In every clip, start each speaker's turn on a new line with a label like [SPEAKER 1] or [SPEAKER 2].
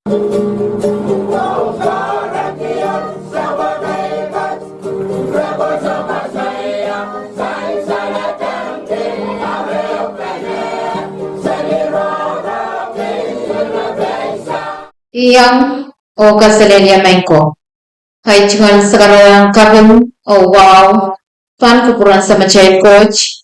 [SPEAKER 1] Yang o kasalelia mengko. Hai cungan sekarang kabin oh wow. Pan kupuran sama chay coach.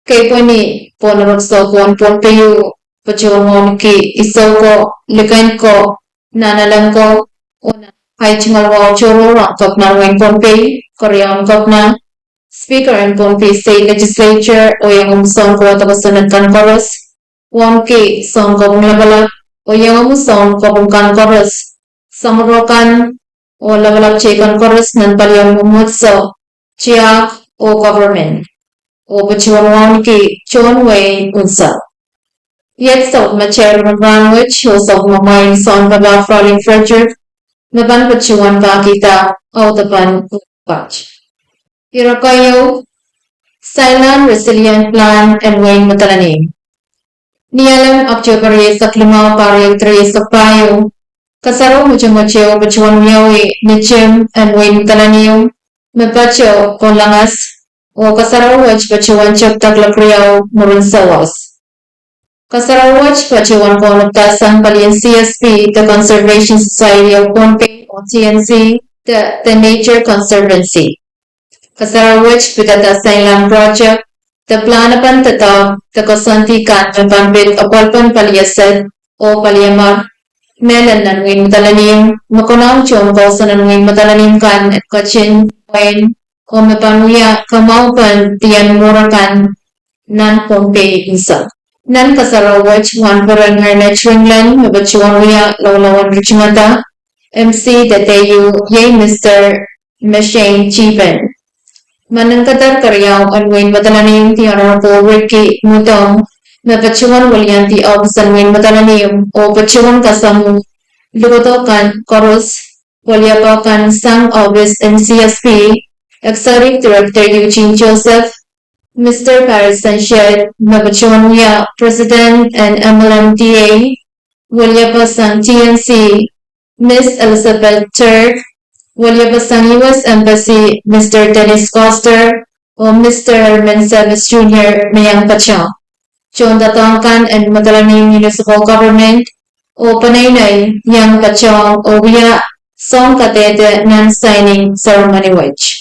[SPEAKER 1] Kay po ni ponurot sa pon payu pachungon ki isoko likain ko nanalang ko una. Hai cungan wow choro rang kap na wen pon pay korean kap na speaker and pon pay state legislature o yang umsong ko tapasanan kan koros. Wong ki song ko labalak o yang umsong ko kan koros. Samrokan o labalak chekan koros nan palyang mumutso chiak o government. O pachuan ki chuan way unsa. Yet so macher Rahnwet o so mamayin son baba falling fracture naban pachuan pa kita o tapan patch. Irakayo silent resilient plan and wayne matalanim. Nialam October sa klimaw pariyag 3 sa payo. Kasaro mo o pachuan miyawi nichim and wayne matalanim. Mapacho kon langas o kasarawaj pachuan chok taglapriyaw murun sawas. Kasarawaj pachuan ko nagtasang palien CSP, the Conservation Society of Pohnpei o TNC, the Nature Conservancy. Kasarawaj pitatasang lang project, the planapan tataw, the kasantikan pampit o palpan paliasad o paliamar, melan nanwin matalanim, makunang chong kausa nanwin matalanim kan at kachin, wain, o mapanuya kamaupan tiyan murakan nan Pohnpei isa. Nan kasarawaj wan parang nurturing mabachuan uya lawlawan richmata MC datayu yay Mr. Machine Chipen. Manangkatar karyaw anwin matalanim ti Honorable Ricky Mutong mabachuan walyan ti Sanwin matalanim o bachuan kasamu lugotokan koros walyapakan sang August and CSP Executive Director Eugene Joseph, Mr. Paris Sanchez, Mabachuanuya, President and MLMDA, Walyapasang TNC, Miss Elizabeth Turk, Walyapasang U.S. Embassy, Mr. Dennis Coster, o Mr. Menseves Jr. Mayang Pachang, John Datangkan and Matalanim Municipal Government, o Panaynay, Yang Pachang, o Wia, Song Katete, non-signing ceremony wedge.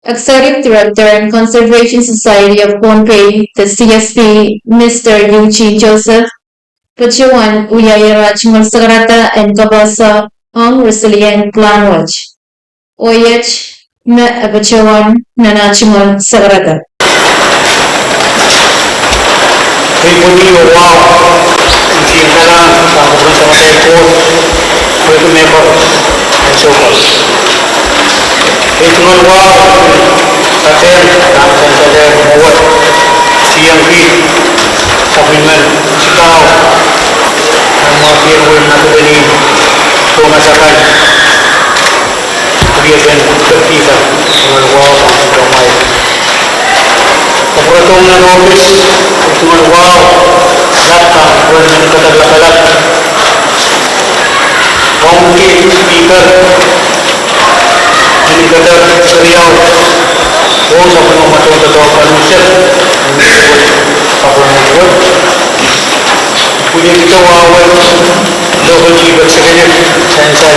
[SPEAKER 1] Executive Director and Conservation Society of Pohnpei, the CSP, Mr. Eugene Joseph, Pachuan Uyayarach Malsagrata and Kabasa ang Resilient Plan Watch. Oyech na Pachuan Nanachimal Sagrata.
[SPEAKER 2] It's not wow, Satel, Satel, Mawat, CMP, Supplement, Sitaw, ang mga pinawin na tubali, tumasakan, kuliyagan, kapita, mga wow, mga kamay. Kapuratong na office, it's not wow, laptop, kung kataglakalak, Rongen speaker, ini kata beliau oh sa penumatong totoo panunsip apa yang punya kita awal double keyboard sekalian sensor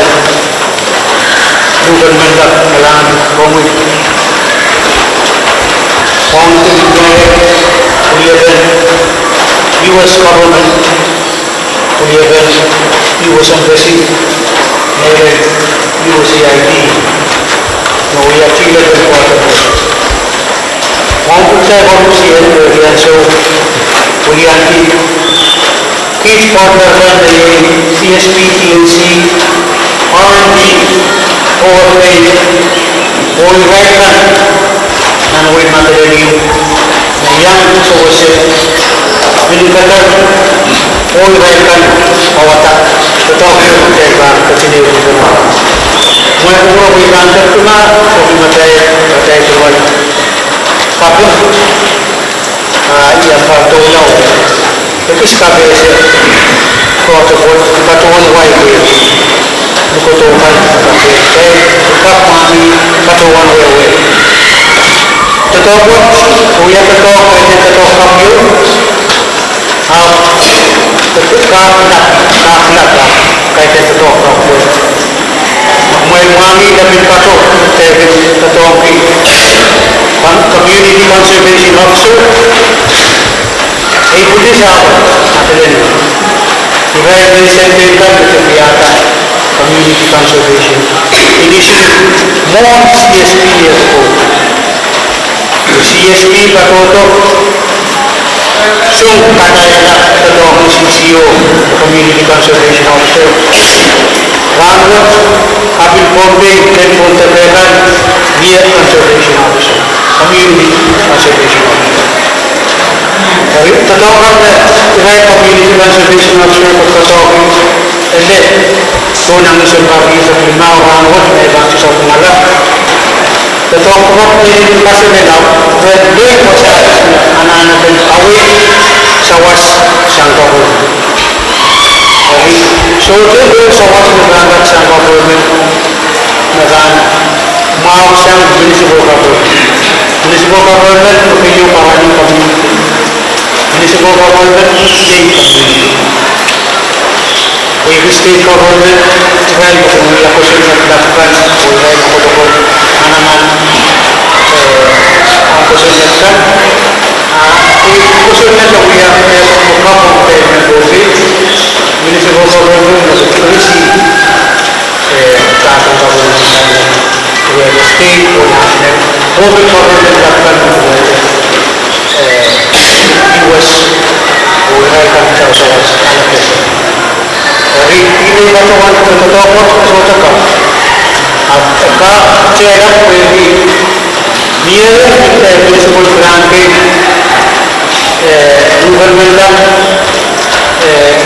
[SPEAKER 2] bukan mendak dalam komik fountain kuliahkan US government kuliahkan US embassy USAID no we are children of water one percent of the so we are each partner from the CSP TNC R&D overpaid all right and we materially the young sources will better all right awata tetapi mereka kecil मैं पूरा कोई काम करता हूँ तो मैं बताए केवल काफी या पार्टों ना हो तो किस काफी से तो बहुत पार्टों वाई कोई Katuan Railway. Totoo po, kuya totoo, pwede totoo kapyo. Kaklat kahit totoo kapyo. May mami dapat pato, totoo Community Conservation Officer. Pulis ako, natin i-represent ka sa Piata Community Conservation. Initially, more CSP as po. CSP patuto. So, kataya na ito ang CCO, Community Conservation Officer. Rahnwet, Kapil Pombe, Ken Pontevelan, via Conservation Officer. Community Conservation Officer. Totoo kang Community Conservation Officer pagkatawag. Hindi. Tunang isang kami sa Limao, Rahnwet, may ibang sa pumala. Totoo ko yung kasi nila, pwede ko sa ananatin away sa was siyang kapul. So, ito sa was naganggat siyang kapul nagaan maaw siyang municipal government. Municipal government, yung kahaning community. Municipal government, state community. State government, well, kung may ako siya nagdakpan, kung may ako doon, naman, ako siya nagdakpan, kung siya nagdakpan, kaya mukha po tayo ng COVID, municipal government, receive, tatang government, whether state or national, open government dakpan, US, o ay kami sa usawas, alam ko. Hindi na ito ang totoo po sa ka. At ka-check pwede niya municipal planting governmental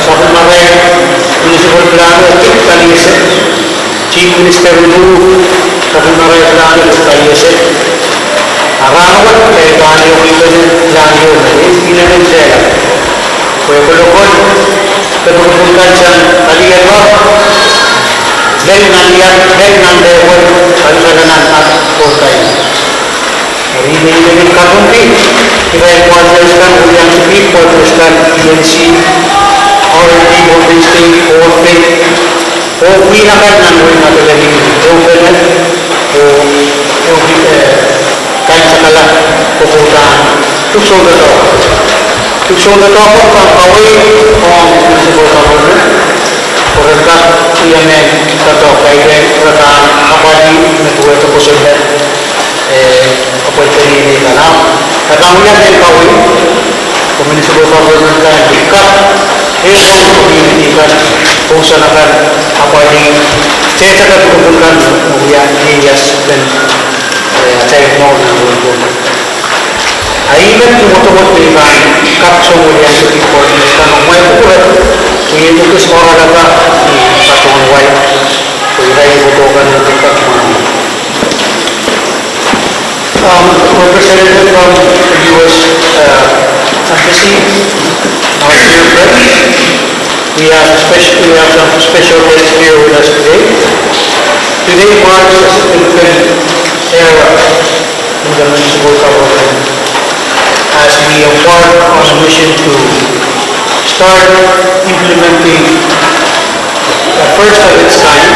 [SPEAKER 2] sa Pumare municipal plano at kalise Chief Minister Nuru sa Pumare plano at kalise Rahnwet kaya paano yung plano inanin siya kaya kulukon kedudukan yang kalian dengan dewan kalian kota ini. Hari ini kabunti kita yang kuatkan yang lebih kuatkan PNC already voting state or state or we akan nanggung materi government or kan sekala kebutuhan itu sudah tahu away from municipal government perintah yang atau kaitan perintah apa di negara tersebut apa ini tanam katanya yang tahu municipal government kan dekat community kan usahakan apa di saya akan kumpulkan yang hias dan saya mau nanggung Aiman tumutubot na iba kapso mo yan sa people na may pukulat kaya ito kasi maralaga ipatungway kaya tayo butukan ng tingkat representative from the U.S. Embassy, our dear friends, we have some special guests here with us today. Today marks a significant era in the municipal government as we embark on a mission to start implementing the first of its kind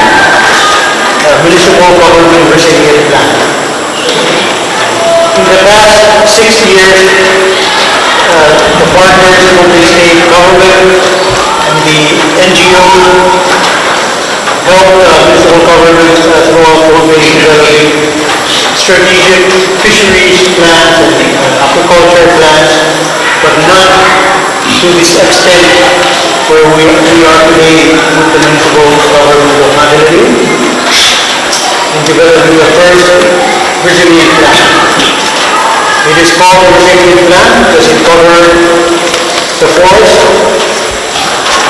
[SPEAKER 2] municipal government resilient plan. In the past 6 years, the partners from the state government and the NGO helped municipal governments as well as developing strategic fisheries plans and aquaculture plans, but not to this extent where we are today with the municipal government of Manila in developing the first resilient plan. It is called a resilient plan because it covers the forest,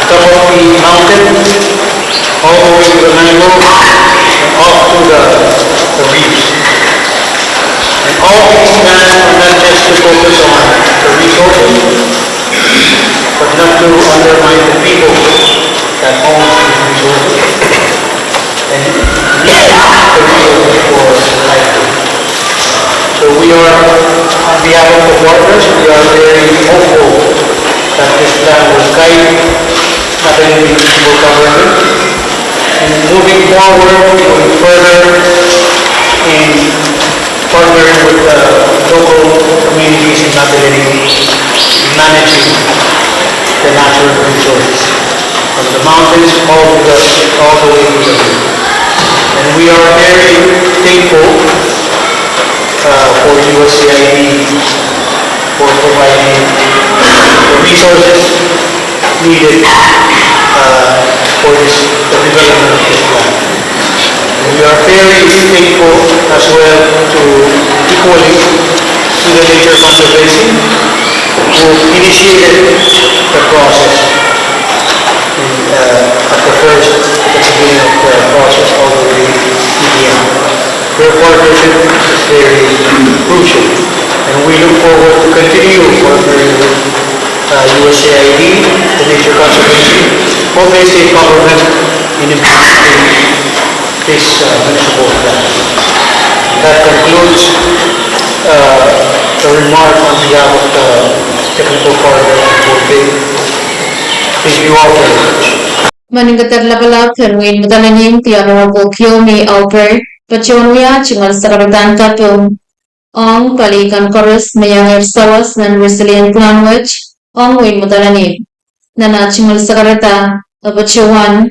[SPEAKER 2] top of the mountain, all the way to the mangrove, and off to the reefs. And all these plans are not just to focus on the resources, but not to undermine the people that own these resources and use the resources for of the partners, we are very hopeful that this plan will guide National Municipal Government in moving forward, going further in partnering with the local communities in Natalini, managing the natural resources from the mountains all the way to the sea. And we are very thankful for USAID for providing the resources needed for the development of this plan. And we are very thankful as well to equally to the Nature Conservancy who initiated the process at the beginning of the process all the way to the end. Their partnership is very crucial, and we look forward to continue partnering with USAID, the Nature Conservancy, multi-state government in implementing this municipal plan. That concludes the remark on behalf of the technical part of the board. Thank you all very much.
[SPEAKER 1] Maningatar labala Kerwin Madalanim Tiano Bokyomi Alper Pachonia Chingal Sakaradan Katum Ong Palikan Chorus Mayang Sawas Nan Resilient Language Ong Win Madalanim Nana Chingal Sakarata Abachuan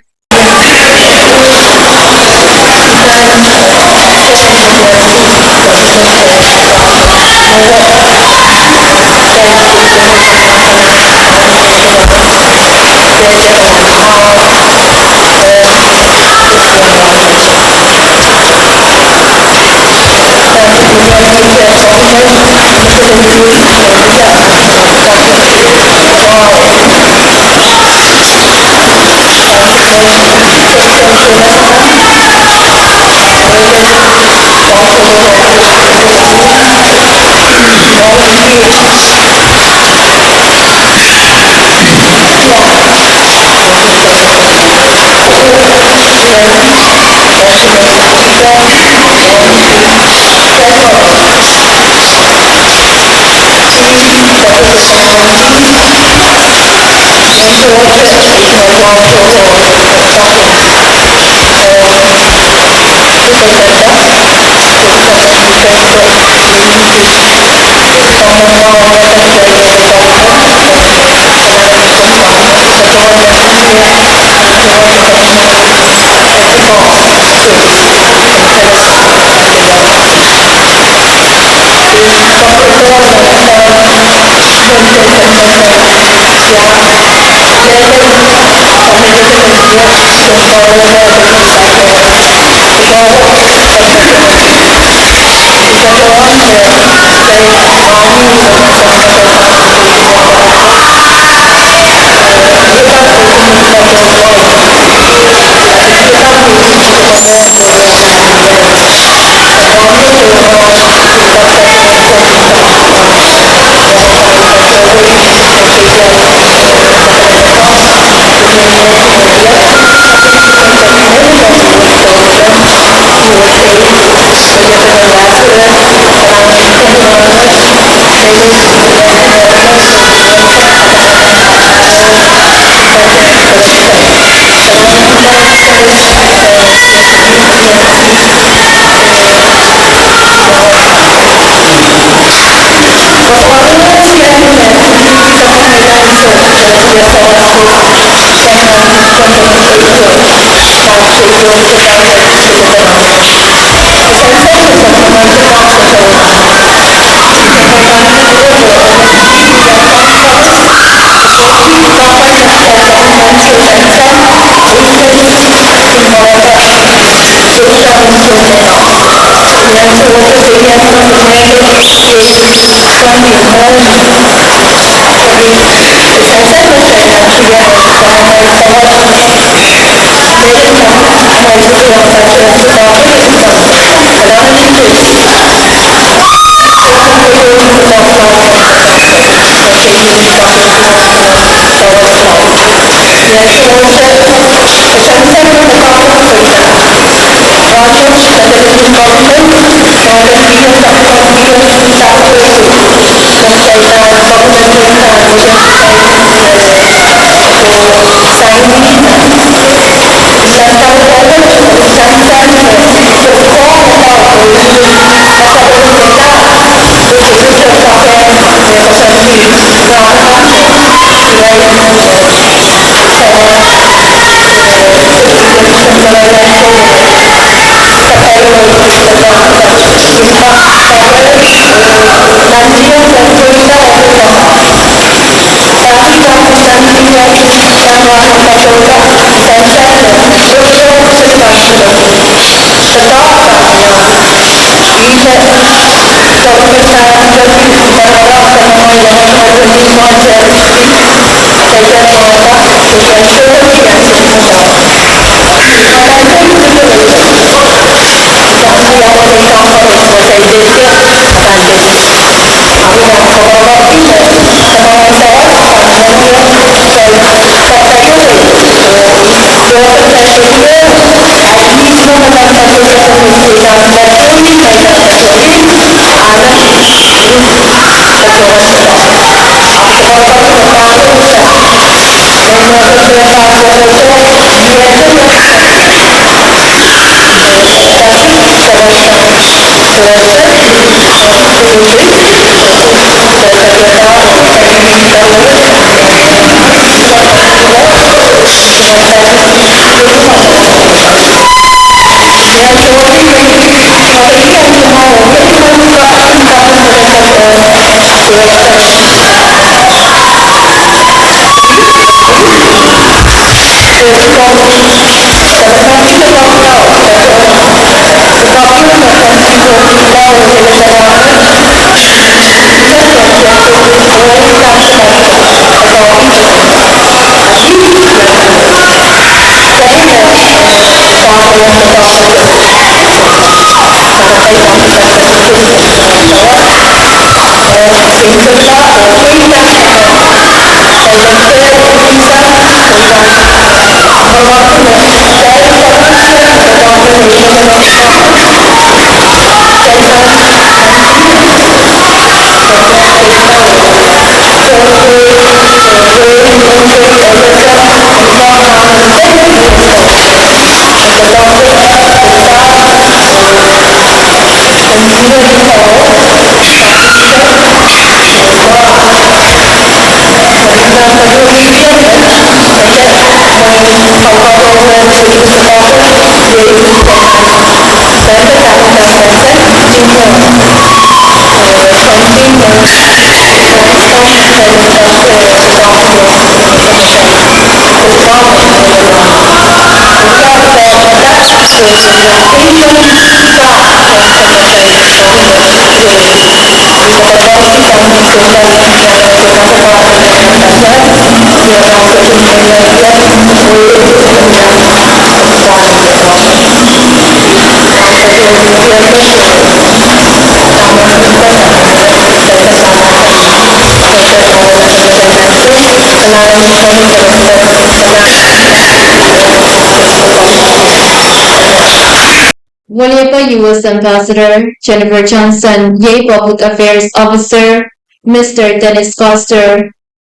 [SPEAKER 1] Walipa U.S. Ambassador Jennifer Johnson, Yay Public Affairs Officer Mr. Dennis Coster,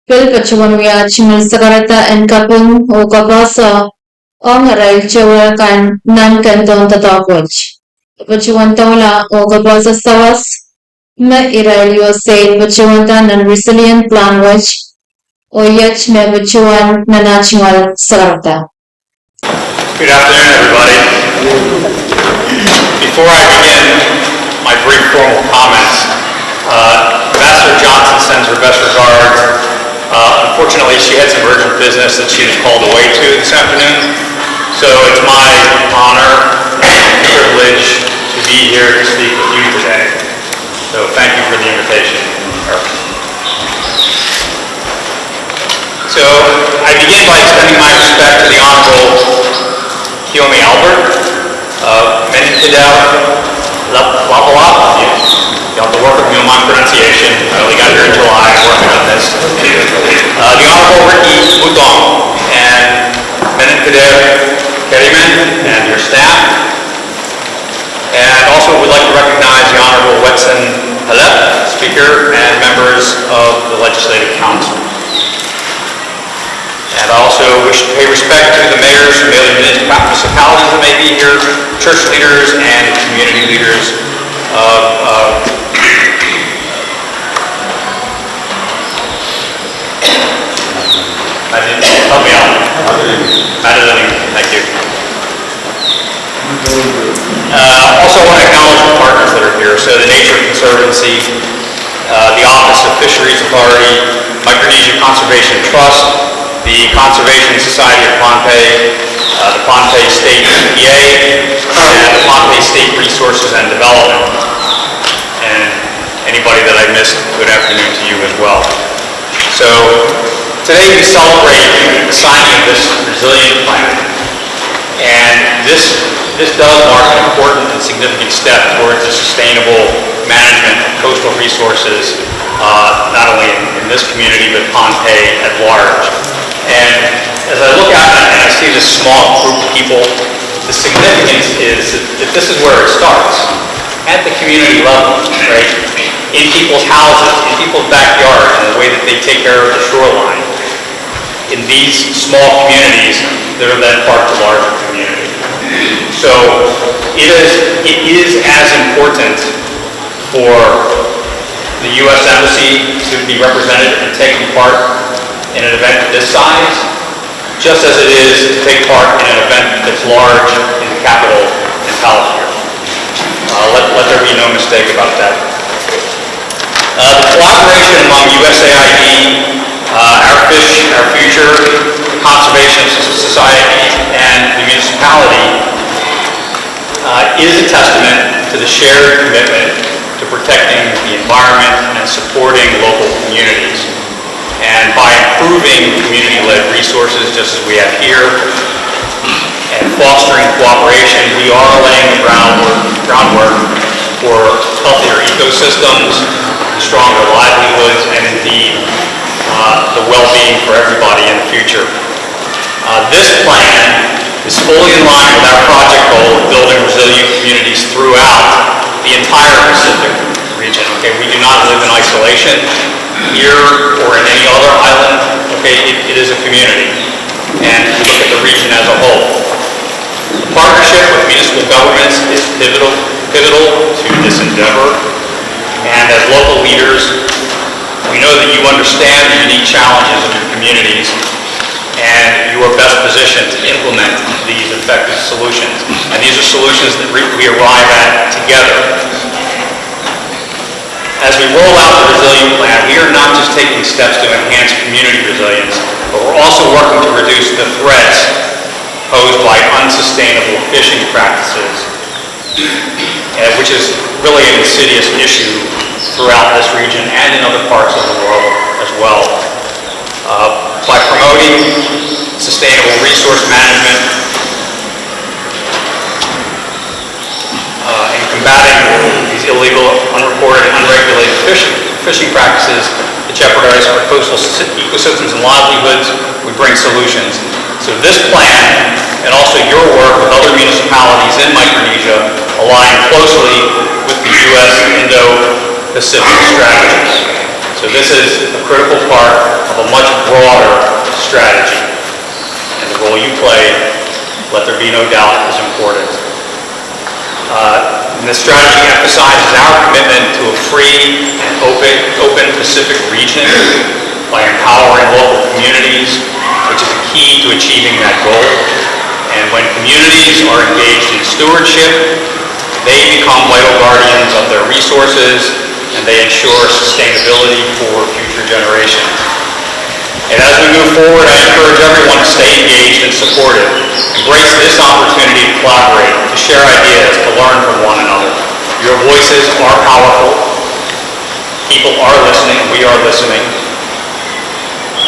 [SPEAKER 1] Phil Pachuanwia Chimal Sagarata and Kapun o Kabasa Ong Aral Chawakan Nan Kanton Tatapoj. Pachuantola o Kabasa Sawas Me Iral USA Pachuanta Nan Resilient Plan Watch o Yach Me Pachuan Nanachingal Sagarata.
[SPEAKER 3] Good afternoon, everybody. Before I begin my brief formal comments, Ambassador Johnson sends her best regards. Unfortunately, she had some urgent business that she was called away to this afternoon, so it's my honor and privilege to be here to speak with you today. So thank you for the invitation. So I begin by extending my respect to the Honorable Kiyomi Albert, Menintidel Lapalap. You have to work with me on my pronunciation. I only got here in July, working on this. The Honorable Ricky Mudong and Menintidel Keriman and your staff. And also would like to recognize the Honorable Wetson Halep, Speaker, and members of the Legislative Council. And I also wish to pay respect to the mayors from the other municipalities that may be here, church leaders and community leaders of help me out. Thank you. Also want to acknowledge the partners that are here. So the Nature Conservancy, the Office of Fisheries Authority, Micronesia Conservation Trust, the Conservation Society of Pohnpei, the Pohnpei State EPA, and the Pohnpei State Resources and Development. And anybody that I missed, good afternoon to you as well. So today we celebrate the signing of this resilient plan, and this does mark an important and significant step towards the sustainable management of coastal resources, not only in this community but Pompeii at large. And as I look out and I see this small group of people, the significance is that this is where it starts, at the community level, right? In people's houses, in people's backyards, in the way that they take care of the shoreline. In these small communities that are then part of the larger community. So it is as important for the U.S. Embassy to be represented and taking part in an event of this size, just as it is to take part in an event that's large in the capital in Palestine. Let there be no mistake about that. The collaboration among USAID, our fish, our future, the Conservation Society, and the municipality is a testament to the shared commitment to protecting the environment and supporting local communities. And by improving community-led resources, just as we have here, and fostering cooperation, we are laying the groundwork for healthier ecosystems, stronger livelihoods, and indeed the well-being for everybody in the future. This plan is fully in line with our project goal of building resilient communities throughout the entire Pacific region. Okay, we do not live in isolation here or in any other island. Okay, it is a community, and the region as a whole. The partnership with municipal governments is pivotal to this endeavor, and as local leaders, we know that you understand the unique challenges of your communities, and you are best positioned to implement these effective solutions. And these are solutions that we arrive at together. As we roll out the Resilient Plan, we are not just taking steps to enhance community resilience, but we're also working to reduce the threats posed by unsustainable fishing practices, which is really an insidious issue throughout this region and in other parts of the world as well. By promoting sustainable resource management and combating these illegal, unreported, and unregulated fishing practices that jeopardize our coastal ecosystems and livelihoods, we bring solutions. So this plan, and also your work with other municipalities in Micronesia, align closely with the U.S. Indo-Pacific strategies. So this is a critical part of a much broader strategy. And the role you play, let there be no doubt, is important. And this strategy emphasizes our commitment to a free and open Pacific region by empowering local communities, which is a key to achieving that goal. And when communities are engaged in stewardship, they become vital guardians of their resources, and they ensure sustainability for future generations. And as we move forward, I encourage everyone to stay engaged and supportive. Embrace this opportunity to collaborate, to share ideas, to learn from one another. Your voices are powerful. People are listening. We are listening.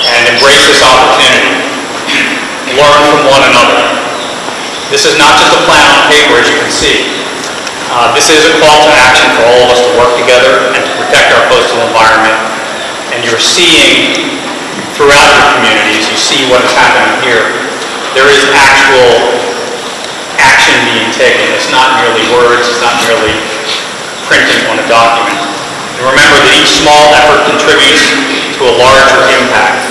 [SPEAKER 3] And embrace this opportunity. Learn from one another. This is not just a plan on paper, as you can see. This is a call to action for all of us to work together and to protect our coastal environment. And you're seeing throughout your communities, you see what is happening here. There is actual action being taken. It's not merely words, it's not merely printing on a document. And remember that each small effort contributes to a larger impact,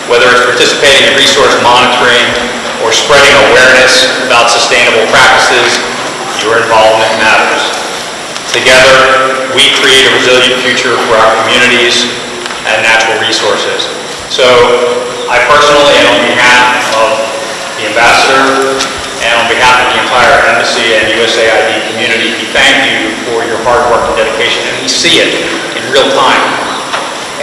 [SPEAKER 3] whether it's participating in resource monitoring or spreading awareness about sustainable practices. Your involvement matters. Together, we create a resilient future for our communities and natural resources. So, I personally, and on behalf of the Ambassador, and on behalf of the entire Embassy and USAID community, we thank you for your hard work and dedication, and we see it in real time.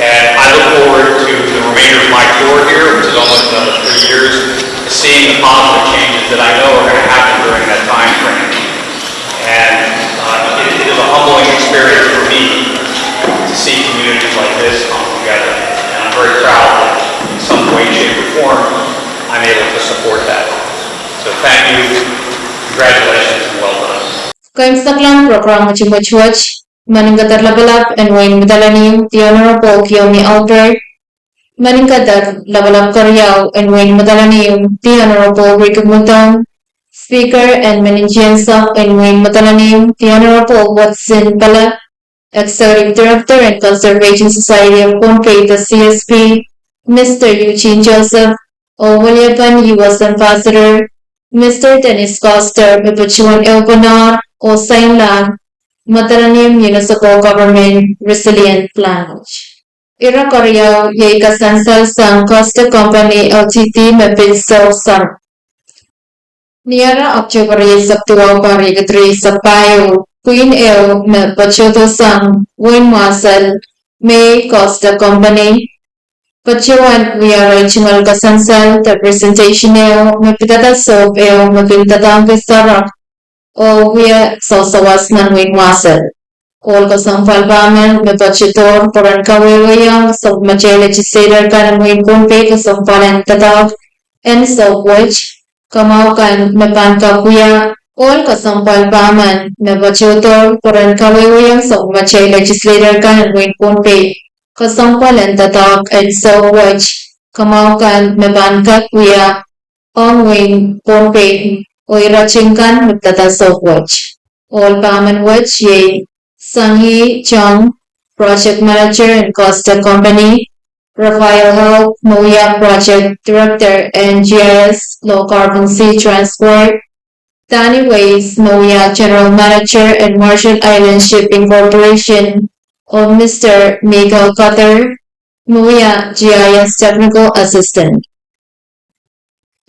[SPEAKER 3] And I look forward to the remainder of my tour here, which is almost another 3 years, seeing the positive changes that I know are going to happen during that time frame. And it is a humbling experience for me to see communities like this come together. And I'm very proud that in some way, shape, or form, I'm able to support that. So thank you, congratulations, and well done.
[SPEAKER 1] Kaim saklan program much Maningadar Labalab and Wayne Madalani, the Honorable Kiomi Albert, Maningadar Labalab Karyao and Wayne Madalani, the Honorable Rick Mutong, Speaker and Meningiansa and Wayne Madalani, the Honorable Watson Bala, Executive Director and Conservation Society of Pohnpei, the CSP, Mr. Eugene Joseph, O'William, U.S. Ambassador, Mr. Dennis Coster, Mipuchuan Elbonar, Osain Lang, Madalani Municipal Government Resilient Plan. Ira Korea, Yeka Sansal Sang Costa Company LTD, Mepinso Sang. Niara October Sabtua Parigatri Sapayo, Queen El, Pachoto Sang, Wayne Marcel, May Costa Company, Pachuan, we are Chimal Kasansal, the presentation El, Mepidata Soap El, Mepintadam Vistara, o we are Sosawas Nan Wayne Marcel. All Kasampal Baman, Mepachitor, Poranka Wayang, so Mache legislator kan Wayne Pohnpei, Kasampal and Tadak, and so which. Kamau kan mepanka kuya all kasampal paman mebachotor puran kawewayang so machay legislator kan Wayne Pohnpei kasampal and tatak and so which kamau kan mepanka kuya on Wayne Pohnpei oiraching kan megtata so which all paman which ye Sanghi Chong project manager and Costa Company Rafael Help, Moya Project Director and GIS Low Carbon Sea Transport, Danny Ways, Moya General Manager and Marshall Island Shipping Corporation, or Mr. Miguel Cutter, Moya GIS Technical Assistant.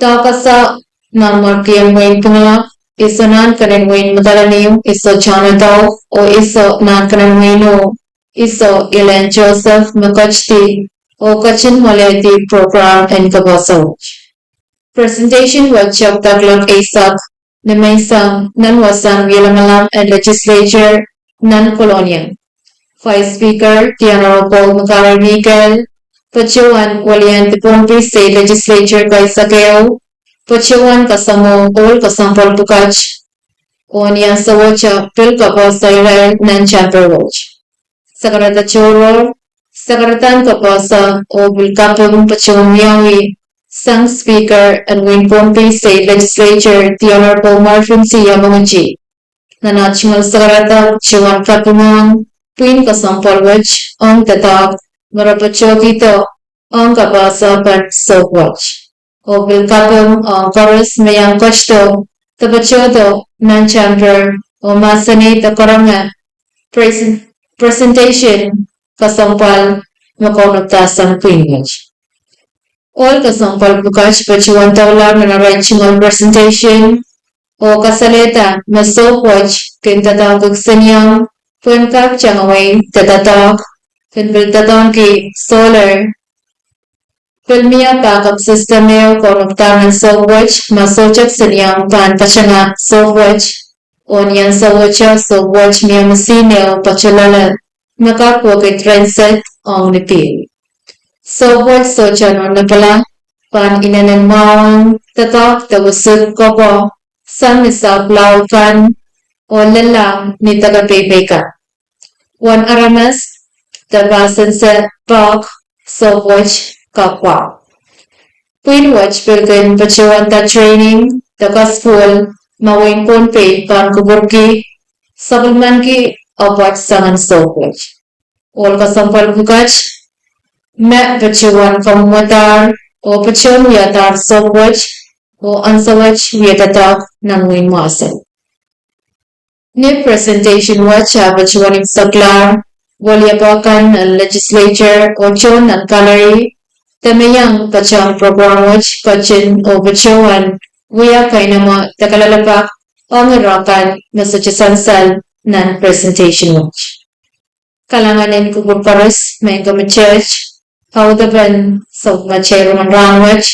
[SPEAKER 1] Takasa Namarkiam Wayne Pungala, Iso Nankanan Wayne Madalanim, Iso Jonathan, or Iso Nankanan Wayno, Iso Ilan Joseph Makachti, o Kachin Molayati program and Kabasau. Presentation workshop Taglog ASAP, Nemaisang, Nanwasan Wilamalam and Legislature, Nan Colonial. Vice Speaker, the Honorable Makari Miguel, Pachuan Walian Pohnpei State Legislature Kaisakeo, Pachuan Kasamo, All Kasampol Pukach, Onian Sawocha, Pil Kapos Tairai, Nan Chamber Watch. Sakarata Choro, Sakaratan Kapasa o Bulkapung Pachumiawi, Sang Speaker and Wayne Pohnpei State Legislature, the Honorable Marvin C. Yamaguchi, Nanachimal Sakarata, Chuan Kapumang, Queen Kasampalwich, Ong Tatak, Marapachokito, Ong Kapasa Pat Sokwach, o Bulkapung, Ong Chorus Mayang Kochto, Tapachoto, Nanchamper, o Masani Takoranga, Presentation Kasampal Makonagtasang Privilege. All Kasampal Bukach Pachuan Taular Nanarachimon Presentation O Kasaleta Masopwach Kintatang Sanyang Punkak Changaway Tatatak Kinviltatonki Solar Filmia Backup System Eo Konagtangan Sopwach Masochak Sanyang Pan Pachanga Sopwach Onion Sawocha Sopwach Miamasineo Pachalala Makakwa kay Transit ang nipil. So what so chano napala pan inanan maong tatak tawasud ko po sang nisa plaukan o lalang ni tagapipay ka. One aramas tabasan sa talk so watch kapwa. Queen watch pilgin pachuan ta training taka school mawing Pohnpei pan kuburki sabulman ki apat sangan so watch. All kasampal bukach Met Pachuan from Watar o Pachon Yatar Sopwach o Ansawach Yatatak ng Wayne Marcel. New presentation watch Pachuan Saklar, Walyapakan Legislature o Chon ng Kalari, Tamayang Pachang Program Watch Pachin o Pachuan, Waya Kainama Takalalapak o Ngarakan Massachusetts ng presentation watch. Kalanganin Kubuparas, Mangama Church, Haudaban sa Rongen Rahnwet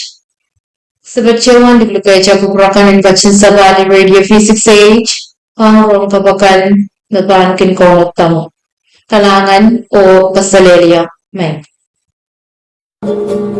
[SPEAKER 1] sa Bachewan Diplocatia Kubrakan and Bachin Sabali Radio Physics Age ang rong kabakan na bankin ko tamo. Kalangan o Pasaleria, Meng.
[SPEAKER 3] you.